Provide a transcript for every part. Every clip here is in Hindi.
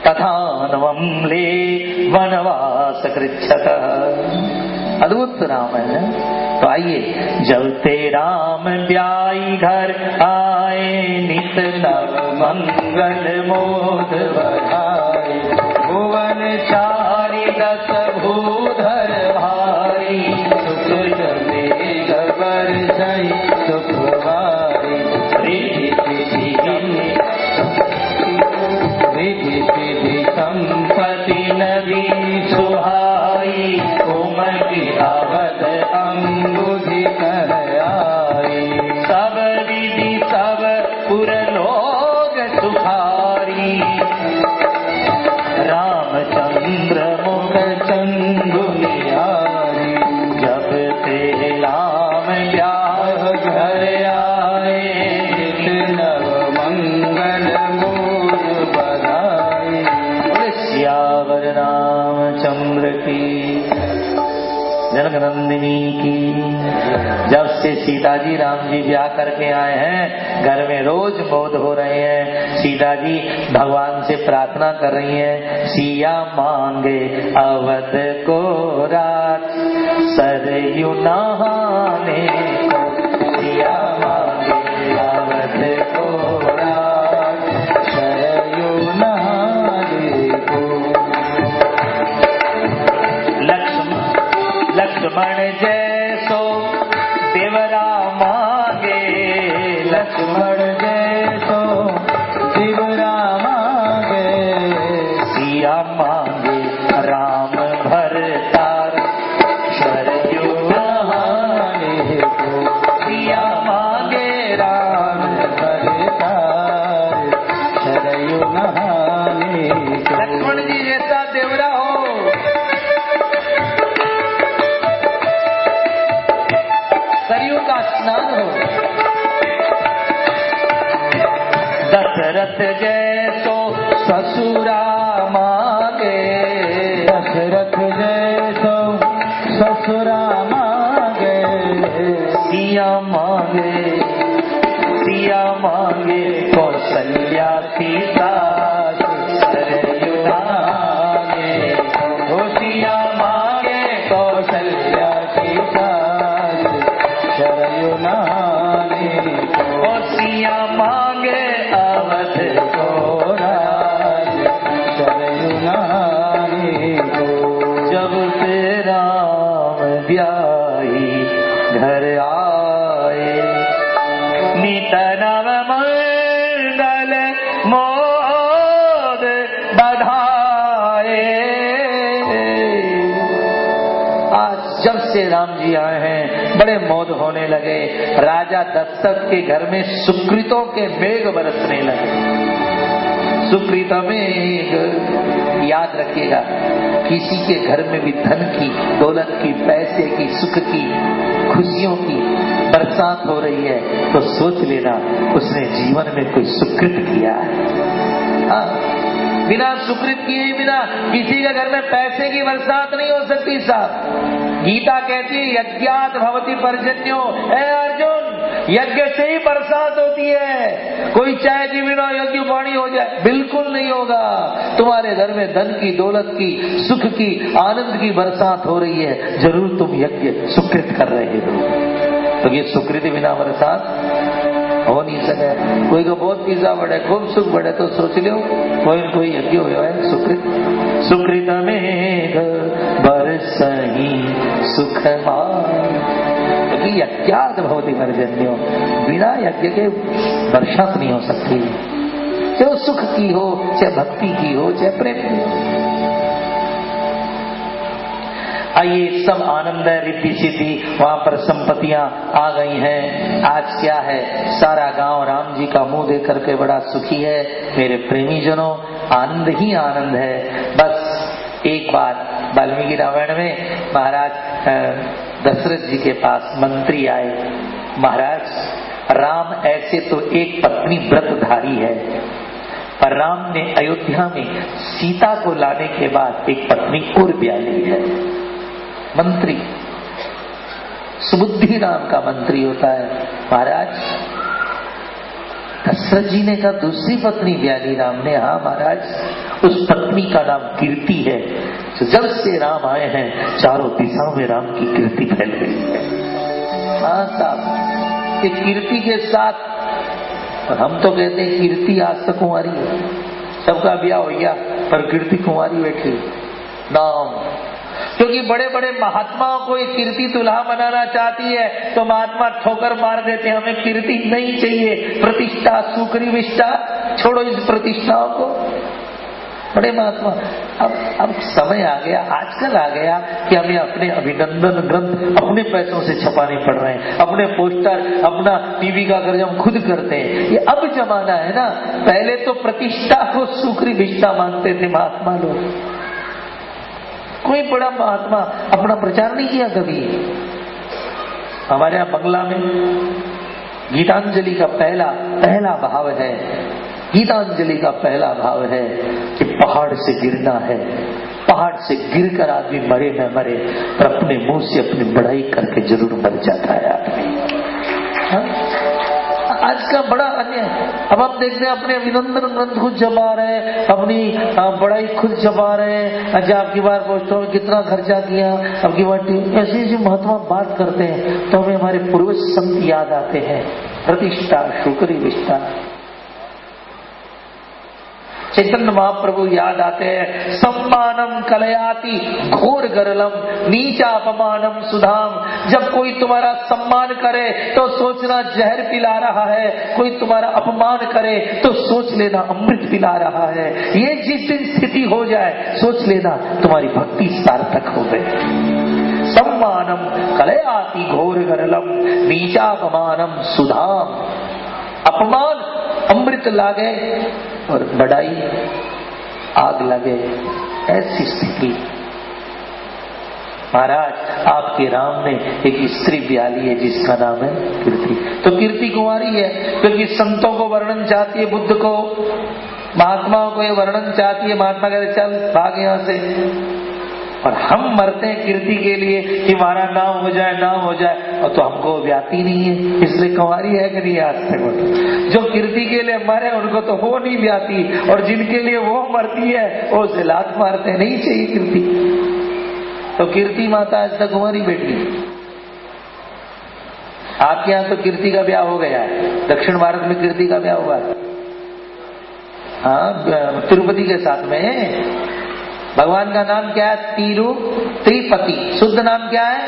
तथान्वम्ले वनवास कृच्छक। अद्भुत राम है। तो आइए, जब ते राम ब्याई घर आए, नित नव मंगल मोद बधाई, भुवन चारि दस भूधर भारी, सुख जने गबर जय सुखवारी, रिधि सिधि संपत्ति नदी सुहाई, उमति अवध अंगुधि कर आई, सब विधि सब पुर लोग सुखारी, रामचंद्र मुख चंदु निहारी, जब ते राम ब्याह घर आए, नित नव मंगल मोद बधाई। सियावर रामचंद्र की, जनकनंदिनी की। जब से सीता जी राम जी ब्याह करके आए हैं, घर में रोज मौज हो रहे हैं। सीता जी भगवान से प्रार्थना कर रही हैं, सिया मांगे अवध को रात, सरयू नहाने को, सिया मांगे अवध को रात, सरयू नहाने को। लक्ष्मण जैसो देवरा मांगे, लक्ष्मण जैसो देवरा मांगे, सिया मांगे राम भरतार, सरयू नहाने को, सिया मांगे राम भरतार, सरयू नहाने को। लक्ष्मण जी जैसा देवरा हो, सरयू का स्नान हो। दशरथ जैसो ससुरा मांगे, दशरथ जैसो ससुरा मांगे, सिया मांगे, सिया मांगे कौशल्या सीता, सरयू नहाने को, सिया मांगे कौशल्या सीता, सरयू नहाने को, सिया मांगे अवध को राज, सरयू नहाने को। जब से राम ब्याही घर आए, नित नव मंगल मोद बधाए। आज जब से राम जी आए हैं, बड़े मौज होने लगे। राजा दशरथ के घर में सुकृतों के मेघ बरसने लगे। सुकृत मेघ, याद रखिएगा, किसी के घर में भी धन की, दौलत की, पैसे की, सुख की, खुशियों की बरसात हो रही है तो सोच लेना उसने जीवन में कोई सुकृत किया है। हाँ, बिना सुकृत किए बिना किसी के घर में पैसे की बरसात नहीं हो सकती साहब। गीता कहती है यज्ञात भवति पर्जन्यो। ए अर्जुन, यज्ञ से ही बरसात होती है। कोई चाहे कि बिना यज्ञ पानी हो जाए, बिल्कुल नहीं होगा। तुम्हारे घर में धन की, दौलत की, सुख की, आनंद की बरसात हो रही है, जरूर तुम यज्ञ सुकृत कर रहे हो। तो ये सुकृत बिना बरसात हो नहीं सके। कोई को बहुत पिज्जा बढ़े, खूब सुख बढ़े तो सोच लो कोई यज्ञ हो है सुकृत। सुकृत मेघ बरसहि सुख क्योंकि यज्ञात भवति पर्जन्यो, बिना यज्ञ के वर्षा नहीं हो सकती, चाहे वो सुख की हो, चाहे भक्ति की हो, चाहे प्रेम की हो। आइए, सब आनंद है, रिद्धि सिद्धि, वहां पर संपत्तियां आ गई हैं। आज क्या है, सारा गांव राम जी का मुंह देख करके बड़ा सुखी है। मेरे प्रेमी जनों, आनंद ही आनंद है। बस एक बात, वाल्मीकि रामायण में महाराज दशरथ जी के पास मंत्री आए। महाराज, राम ऐसे तो एक पत्नी व्रतधारी है, पर राम ने अयोध्या में सीता को लाने के बाद एक पत्नी और ब्याह ली है। मंत्री, सुबुद्धि नाम का मंत्री होता है। महाराज, दशरथ जी ने कहा दूसरी पत्नी ब्याली राम ने, हाँ महाराज, उस पत्नी का नाम कीर्ति है। तो जब से राम आए हैं चारों दिशाओं में राम की कीर्ति फैल गई है। हाँ साहब, ये कीर्ति के साथ, और हम तो कहते हैं कीर्ति आज तक कुंवारी है, सबका ब्याह हो गया पर कीर्ति कुंवारी बैठी नाम। क्योंकि बड़े बड़े महात्माओं को ये कीर्ति दुल्हा बनाना चाहती है तो महात्मा ठोकर मार देते हैं, हमें कीर्ति नहीं चाहिए, प्रतिष्ठा सुकरी विष्ठा, छोड़ो इस प्रतिष्ठाओं को। बड़े महात्मा, अब समय आ गया, आजकल आ गया कि हमें अपने अभिनंदन ग्रंथ अपने पैसों से छपाने पड़ रहे हैं, अपने पोस्टर, अपना टीवी का खर्च हम खुद करते हैं। ये अब जमाना है ना, पहले तो प्रतिष्ठा को सुकरी विष्ठा मानते थे महात्मा लोग। कोई बड़ा महात्मा अपना प्रचार नहीं किया कभी। हमारे यहाँ बंगला में गीतांजलि का पहला भाव है, गीतांजलि का पहला भाव है कि पहाड़ से गिरना है, पहाड़ से गिरकर आदमी मरे न मरे पर अपने मुंह से अपनी बड़ाई करके जरूर मर जाता है आदमी। आज का बड़ा अन्याय। अब हम देखते हैं अपने अभिनंदन ग्रंथ खुद छपा रहे हैं, अपनी बड़ाई खुद छपा रहे हैं। अच्छा, आपकी बार पोस्टरों में कितना खर्चा किया, आपकी बार ऐसी ऐसी महात्मा बात करते हैं तो हमें हमारे पूर्वज संत याद आते हैं। प्रतिष्ठा शुक्री विष्ठा, चैतन्य महाप्रभु याद आते हैं। सम्मानम कलयाति घोर गरलम नीचा अपमानम सुधाम। जब कोई तुम्हारा सम्मान करे तो सोचना जहर पिला रहा है, कोई तुम्हारा अपमान करे तो सोच लेना अमृत पिला रहा है। ये जिस दिन स्थिति हो जाए सोच लेना तुम्हारी भक्ति सार्थक हो गई। सम्मानम कलयाति घोर गरलम नीचा अपमानम सुधाम। अपमान अमृत लागे और बड़ाई आग लगे, ऐसी स्थिति। महाराज, आपके राम ने एक स्त्री ब्याली है जिसका नाम है कीर्ति। तो कीर्ति कुंवारी है क्योंकि संतों को वर्णन चाहती है, बुद्ध को, महात्माओं को ये वर्णन चाहती है। महात्मा कहते चल भाग यहाँ से। और हम मरते हैं कीर्ति के लिए कि हमारा नाम हो जाए, नाम हो जाए, और तो हमको व्याती नहीं है, इसलिए कुंवारी है कि नहीं आज तक। जो कीर्ति के लिए मरे उनको तो हो नहीं व्याती, और जिनके लिए वो मरती है वो उसे लात मारते। नहीं चाहिए कीर्ति। तो कीर्ति माता आज तक कुंवारी बैठी। आपके यहाँ तो कीर्ति का ब्याह हो गया है, दक्षिण भारत में कीर्ति का ब्याह हुआ। हाँ, तिरुपति के साथ में भगवान का नाम क्या है? त्रिपति। शुद्ध नाम क्या है?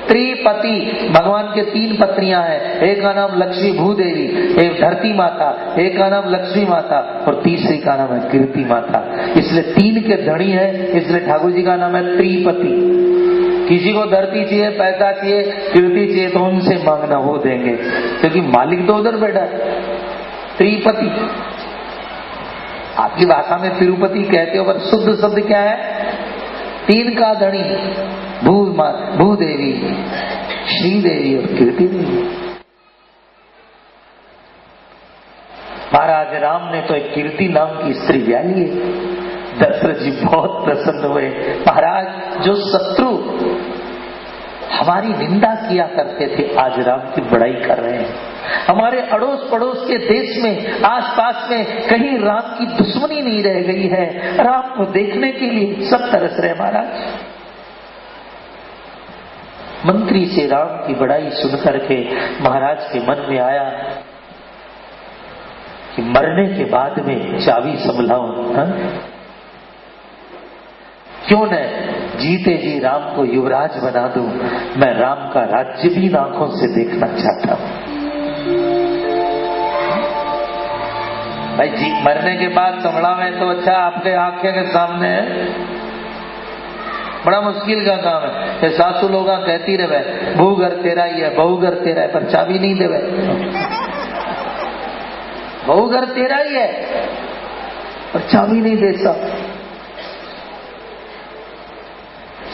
त्रिपति। भगवान के 3 पत्नियां हैं, एक का नाम लक्ष्मी भूदेवी, एक धरती माता, एक का नाम लक्ष्मी माता और तीसरी का नाम है कीर्ति माता। इसलिए 3 के धनी है, इसलिए ठाकुर जी का नाम है त्रिपति। किसी को धरती चाहिए, पैसा चाहिए, कीर्ति चाहिए तो उनसे मांगना, वो देंगे, क्योंकि मालिक तो उधर बैठा है। त्रिपति आपकी भाषा में तिरुपति कहते हो, पर शुद्ध शब्द क्या है? 3 का धनी, भूदेवी, श्रीदेवी और कीर्ति देवी। महाराज राम ने तो एक कीर्ति नाम की स्त्री ब्याही है। दशरथ जी बहुत प्रसन्न हुए। महाराज, जो शत्रु हमारी निंदा किया करते थे आज राम की बड़ाई कर रहे हैं। हमारे अड़ोस पड़ोस के देश में, आसपास में कहीं राम की दुश्मनी नहीं रह गई है। राम को देखने के लिए सब तरस रहे। महाराज, मंत्री से राम की बड़ाई सुनकर के महाराज के मन में आया कि मरने के बाद में चाबी संभलाऊं, क्यों न जीते जी राम को युवराज बना दूं। मैं राम का राज्य भी आंखों से देखना चाहता हूं। भाई जी, मरने के बाद संभला में तो अच्छा, आपके आंखें के सामने है, बड़ा मुश्किल का काम है। ये सासू लोग कहती रहे बहू घर तेरा ही है, बहू घर तेरा है, पर चाबी नहीं देवे। बहू घर तेरा ही है पर चाबी नहीं देता।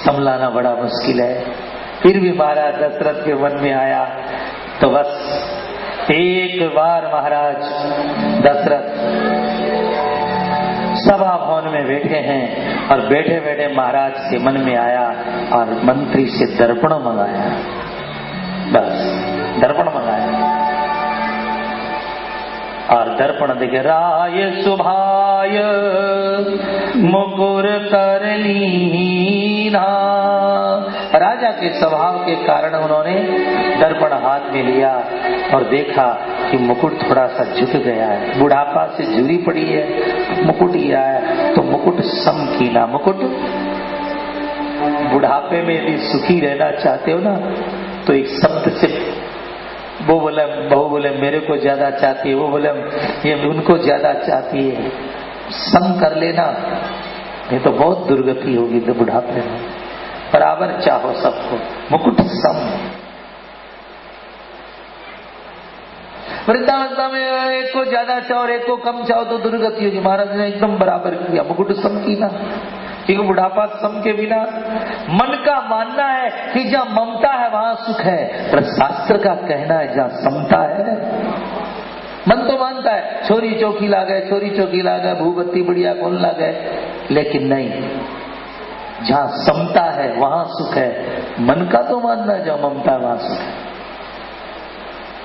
संभलाना बड़ा मुश्किल है। फिर भी महाराज दशरथ के मन में आया तो बस एक बार महाराज दशरथ सभा भवन में बैठे हैं और बैठे बैठे महाराज के मन में आया और मंत्री से दर्पण मंगाया। बस दर्पण मंगाया। और दर्पण दिख राय सुभाय मुकुर कर लीना। राजा के स्वभाव के कारण उन्होंने दर्पण हाथ में लिया और देखा कि मुकुट थोड़ा सा झुक गया है, बुढ़ापा से झुरी पड़ी है, मुकुट ही आया तो मुकुट सम कीना। मुकुट बुढ़ापे में यदि सुखी रहना चाहते हो ना तो एक शब्द से, वो बोले बहू बोले मेरे को ज्यादा चाहती है, वो बोले ये उनको ज्यादा चाहती है, सम कर लेना, नहीं तो बहुत दुर्गति होगी तो बुढ़ापे में। बराबर चाहो सबको, मुकुट सम। वृद्धावस्था में एक को ज्यादा चाहो और एक को कम चाहो तो दुर्गति होगी। महाराज ने एकदम बराबर किया, मुकुट सम की ना, क्योंकि बुढ़ापा सम के बिना। मन का मानना है कि जहाँ ममता है वहां सुख है, पर शास्त्र का कहना है जहाँ समता है। मन तो मानता है छोरी चौकी ला गए, छोरी चौकी ला गए, भूबत्ती बढ़िया कौन ला गए, लेकिन नहीं, जहाँ समता है वहां सुख है। मन का तो मानना है जहाँ ममता है वहां सुख है।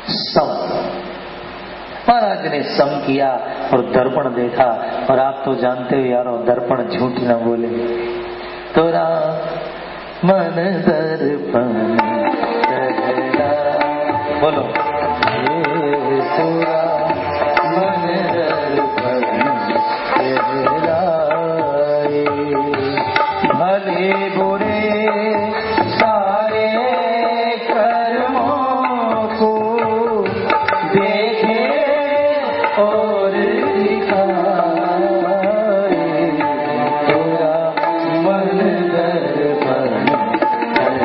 सम, महाराज ने सम किया और दर्पण देखा। और आप तो जानते हो यारो, दर्पण झूठ न बोले। तोरा मन दर्पण बोलो, तोरा मन दर्पण भले बुरे सारे कर्मों को देखे और दिखाए। तोरा मन दर्पण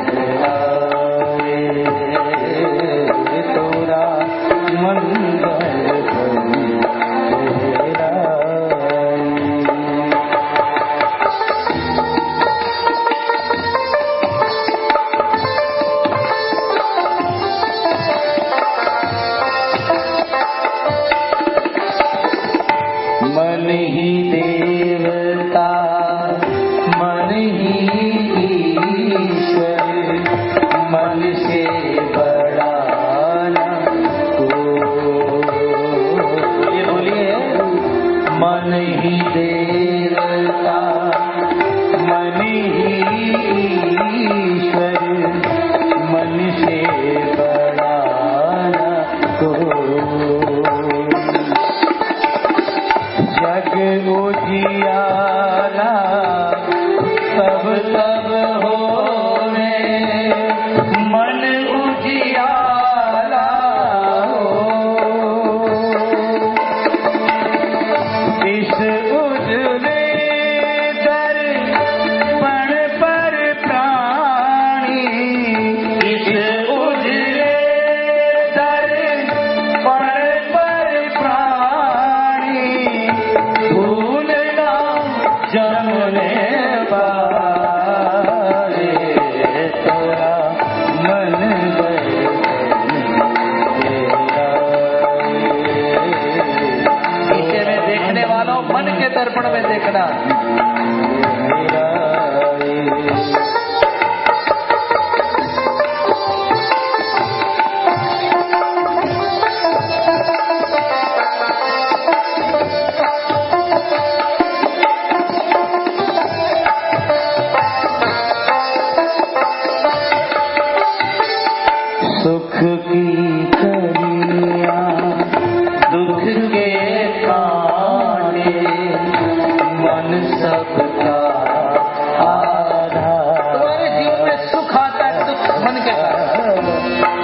कहलाए, तोरा मन दर्पण कहलाए। मन ही देवता मन ही ईश्वर, मन से बड़ा न कोई। बोलिए, मन ही देवता मन ही ईश्वर, मन से बड़ा न कोई। जग उजियारा सब तब होवे, मन उजियारा हो। इस उजले दर्पण पर प्राणी, इस उजले दर्पण पर प्राणी भूलना जमने पाए। तोरा मन नीचे में देखने वालों, मन के दर्पण में देखना। सुख की कलियां दुख के कांटे, मन सबका आधार। तुम्हारे जीवन में सुख आता है, सुख मन के कारण।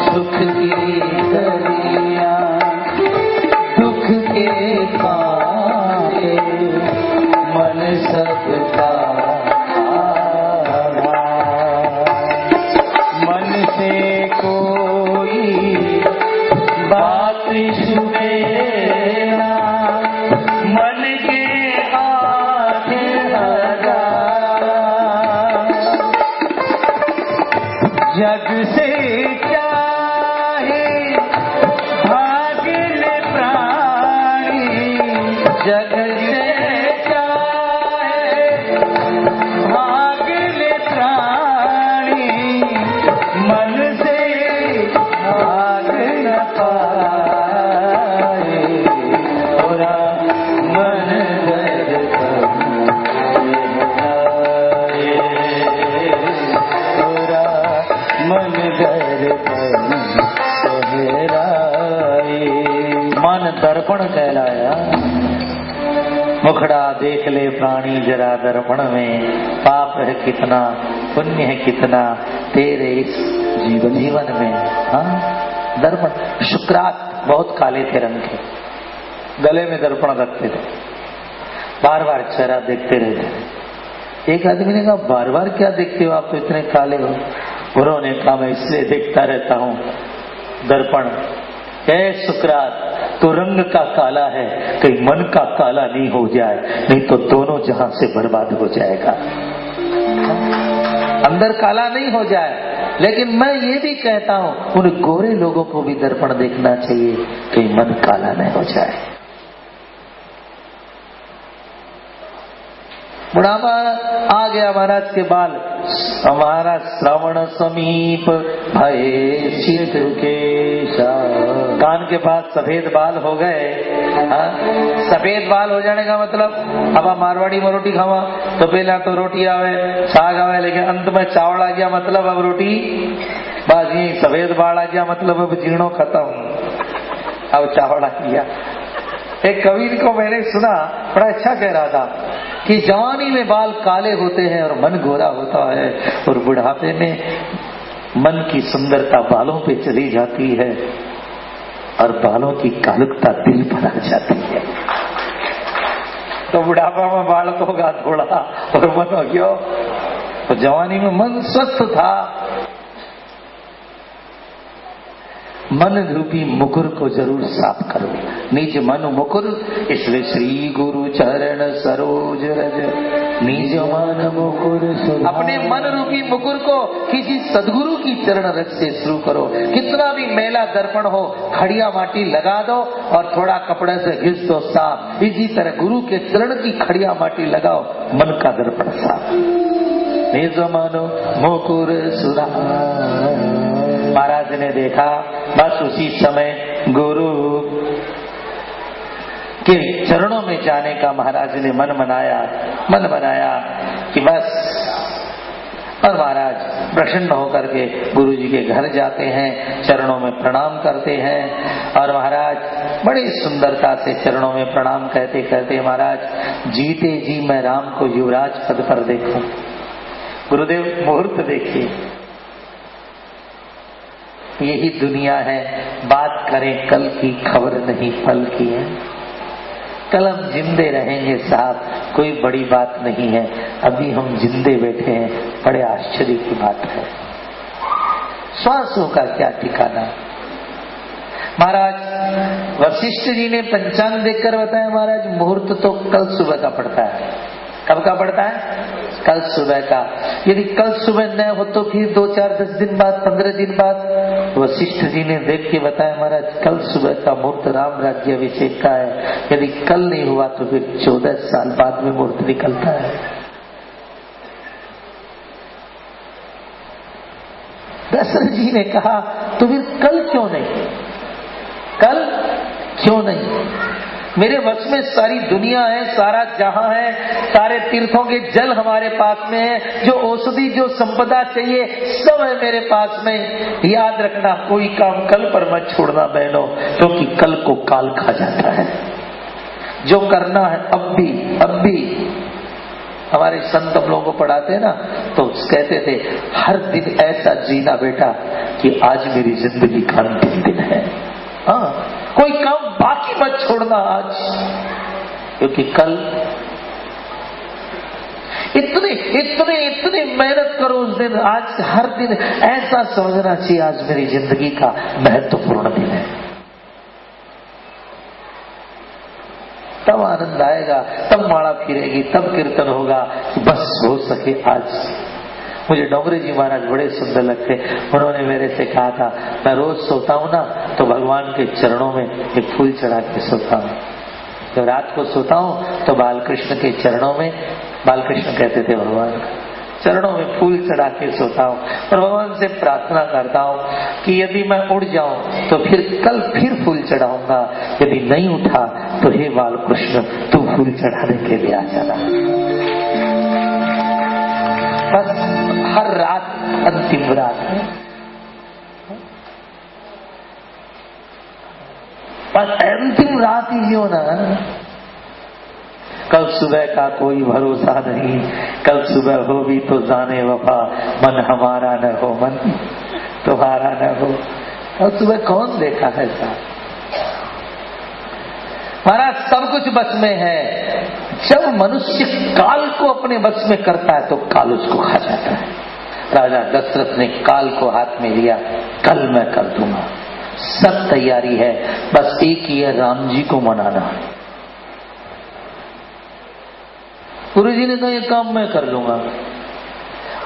सुख की कलियां दुख के कांटे, मन सबका आधार। मन से कोई बात सुने ना, मन के हाथ लगा दर्पण कहलाया। मुखड़ा देख ले प्राणी जरा दर्पण में, पाप है कितना पुण्य है कितना तेरे इस जीवन में। हाँ, दर्पण। शुक्रात बहुत काले थे रंग के, गले में दर्पण रखते थे, बार बार चेहरा देखते रहते थे। एक आदमी ने कहा, बार बार क्या देखते हो आप, तो इतने काले हो। उन्होंने कहा, मैं इसलिए देखता रहता हूँ दर्पण। हे सुकरात, तो रंग का काला है, कहीं मन का काला नहीं हो जाए, नहीं तो दोनों जहां से बर्बाद हो जाएगा। अंदर काला नहीं हो जाए। लेकिन मैं ये भी कहता हूं, उन गोरे लोगों को भी दर्पण देखना चाहिए, कहीं मन काला नहीं हो जाए। बुढ़ापा आ गया महाराज के बाल, हमारा श्रवण समीप भये शीत केशा। कान के पास सफेद बाल हो गए। सफेद बाल हो जाने का मतलब, अब आप मारवाड़ी में रोटी खावा तो पहला तो रोटी आवे, साग आवे, लेकिन अंत में चावल आ गया मतलब अब रोटी बाजी। सफेद बाल आ गया मतलब अब जीर्णो खत्म, अब चावल आ गया। एक कवि को मैंने सुना, बड़ा अच्छा कह रहा था कि जवानी में बाल काले होते हैं और मन गोरा होता है, और बुढ़ापे में मन की सुंदरता बालों पे चली जाती है और बालों की कालुकता दिल पर आ जाती है। तो बुढ़ापा में बाल तो होगा थोड़ा और मन हो गया, तो जवानी में मन स्वस्थ था। मन रूपी मुकुर को जरूर साफ करो, निज मन मुकुर, इसलिए श्री गुरु चरण सरोज रज, निज मन मुकुर। अपने मन रूपी मुकुर को किसी सदगुरु की चरण रज से शुरू करो। कितना भी मैला दर्पण हो, खड़िया माटी लगा दो और थोड़ा कपड़े से घिस दो साफ। इसी तरह गुरु के चरण की खड़िया माटी लगाओ, मन का दर्पण साफ। निज मन मुकुर सुरा। महाराज ने देखा, बस उसी समय गुरु के चरणों में जाने का महाराज ने मन बनाया कि बस। और महाराज प्रसन्न होकर के गुरु जी के घर जाते हैं, चरणों में प्रणाम करते हैं। और महाराज बड़ी सुंदरता से चरणों में प्रणाम कहते कहते, महाराज जीते जी मैं राम को युवराज पद पर देखूं। गुरुदेव मुहूर्त देखिए, यही दुनिया है, बात करें कल की खबर नहीं पल की है। कल हम जिंदे रहेंगे साहब, कोई बड़ी बात नहीं है, अभी हम जिंदे बैठे हैं, बड़े आश्चर्य की बात है। श्वासों का क्या ठिकाना। महाराज वशिष्ठ जी ने पंचांग देखकर बताया, महाराज मुहूर्त तो कल सुबह का पड़ता है। कब का पड़ता है? कल सुबह का। यदि कल सुबह न हो तो फिर 2, 4, 10 दिन बाद, 15 दिन बाद। वशिष्ठ जी ने देख के बताया, महाराज कल सुबह का मुहूर्त राम राज्य अभिषेक का है। यदि कल नहीं हुआ तो फिर 14 साल बाद में मुहूर्त निकलता है। दशरथ जी ने कहा, तो फिर कल क्यों नहीं? कल क्यों नहीं? मेरे वश में सारी दुनिया है, सारा जहां है, सारे तीर्थों के जल हमारे पास में है, जो औषधि जो संपदा चाहिए सब है मेरे पास में। याद रखना, कोई काम कल पर मत छोड़ना बहनों, क्योंकि कल को काल खा जाता है। जो करना है अब भी हमारे संत हम लोगों को पढ़ाते हैं ना, तो कहते थे हर दिन ऐसा जीना बेटा कि आज मेरी जिंदगी का अंतिम दिन है। हाँ, कोई काम बाकी मत छोड़ना आज, क्योंकि कल इतने मेहनत करो उस दिन। आज हर दिन ऐसा समझना चाहिए, आज मेरी जिंदगी का महत्वपूर्ण दिन है। तब आनंद आएगा, तब माला फिरेगी, तब कीर्तन होगा। बस हो सके आज। मुझे डोंगरे जी महाराज बड़े सुंदर लगते। उन्होंने मेरे से कहा था, मैं रोज सोता हूँ ना तो भगवान के चरणों में एक फूल चढ़ा के सोता हूँ। जब रात को सोता हूँ तो बालकृष्ण के चरणों में, बालकृष्ण कहते थे भगवान, चरणों में फूल चढ़ा के सोता हूँ और भगवान से प्रार्थना करता हूँ कि यदि मैं उड़ जाऊं तो फिर कल फिर फूल चढ़ाऊंगा, यदि नहीं उठा तो हे बालकृष्ण तू फूल चढ़ाने के लिए आ जाना। बस हर रात अंतिम रात है, बस अंतिम तुम रात ही जियो ना, कल सुबह का कोई भरोसा नहीं, कल सुबह हो भी तो जाने वफा, मन हमारा न हो मन तुम्हारा न हो। कल सुबह कौन देखा है साहब। महाराज सब कुछ बस में है। जब मनुष्य काल को अपने बस में करता है तो काल उसको खा जाता है। राजा दशरथ ने काल को हाथ में लिया, कल मैं कर दूंगा, सब तैयारी है, बस एक ही है, राम जी को मनाना। गुरु जी ने कहा ये काम मैं कर लूंगा।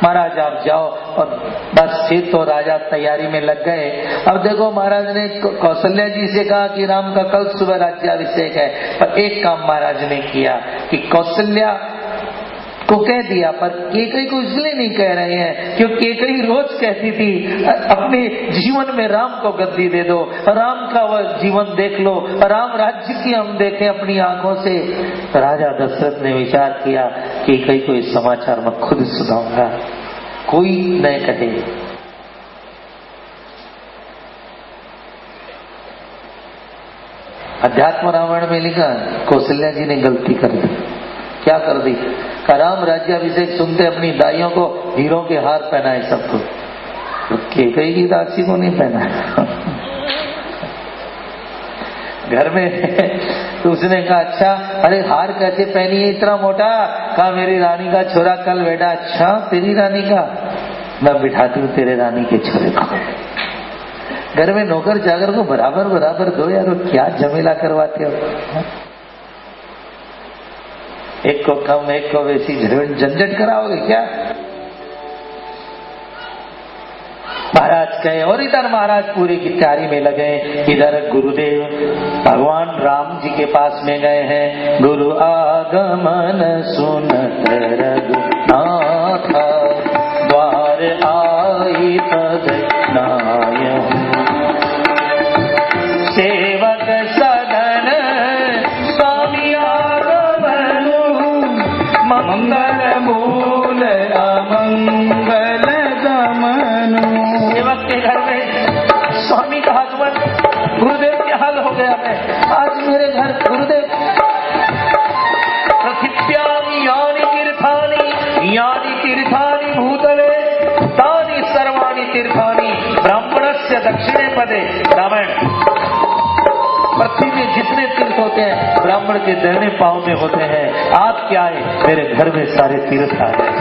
महाराज आप जाओ, और बस फिर तो राजा तैयारी में लग गए। अब देखो महाराज ने कौशल्या जी से कहा कि राम का कल सुबह राज्याभिषेक है, पर एक काम महाराज ने किया कि कौशल्या को कह दिया, पर केकई को इसलिए नहीं कह रहे हैं क्योंकि केकई रोज कहती थी अपने जीवन में राम को गद्दी दे दो, राम का वह जीवन देख लो, राम राज्य की हम देखें अपनी आंखों से। राजा दशरथ ने विचार किया कि केकई को इस समाचार में खुद सुनाऊंगा, कोई न कहे। अध्यात्म रामायण में लिखा कौशल्या जी ने गलती कर दी। क्या कर दी? राम राज्याभिषेक सुनते अपनी दाइयों को हीरों के हार पहनाए सबको, केकई की दासी को नहीं पहना। घर में तो उसने कहा अच्छा, अरे हार कैसे पहनी है इतना मोटा? कहा मेरी रानी का छोरा कल बेटा। अच्छा तेरी रानी का? मैं बिठाती हूँ तेरे रानी के छोरे को। घर में नौकर चाकर को बराबर बराबर दो यार, क्या झमेला करवाते हो। एक को कम एक को वैसी झंझट कराओगे क्या? महाराज कहे, और इधर महाराज पूरी की तैयारी में लगे। इधर गुरुदेव भगवान राम जी के पास में गए हैं। गुरु आगमन सुनत रघुनाथ, द्वार आई तद नायक, सेवक सदन स्वामी आगमनु, मंगल मूल अमंगल गमनु। सेवक के घर में स्वामी का आगमन। गुरुदेव के हाल हो गया है आज मेरे घर। गुरुदेव पृथिव्यानि यानि तीर्थानि भूतले तानि सर्वाणि तीर्थानि ब्राह्मणस्य दक्षिणे पदे। रामायण पृथ्वी में जितने तीर्थ होते हैं ब्राह्मण के दाहिने पांव में होते हैं। आप क्या है? मेरे घर में सारे तीर्थ आ गए।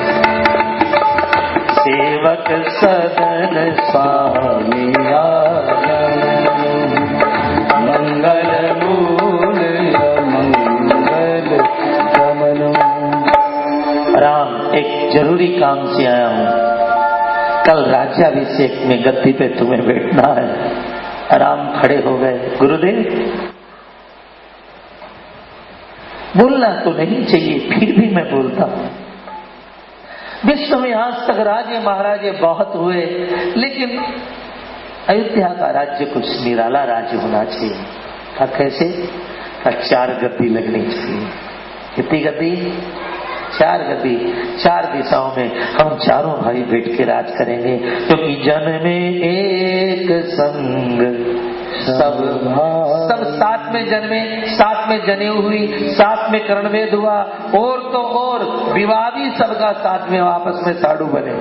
सेवक सदन स्वामी मंगल मूल मंगल गमनु। राम एक जरूरी काम से आया हूँ, कल राज्याभिषेक में गद्दी पे तुम्हें बैठना है। राम खड़े हो गए। गुरुदेव बोलना तो नहीं चाहिए, फिर भी मैं बोलता हूं। विश्व में आज तक राजे महाराजे बहुत हुए, लेकिन अयोध्या का राज्य कुछ निराला राज्य होना चाहिए। था कैसे? था 4 गद्दी लगनी चाहिए। कितनी गद्दी? 4 गद्दी। 4 दिशाओं में हम चारों भाई बैठ के राज करेंगे, क्योंकि जन में एक संग सब साथ में जन्मे, साथ में जनेऊ हुई, साथ में कर्णवेद हुआ, और तो और विवाह भी सबका साथ में आपस में साड़ू बने।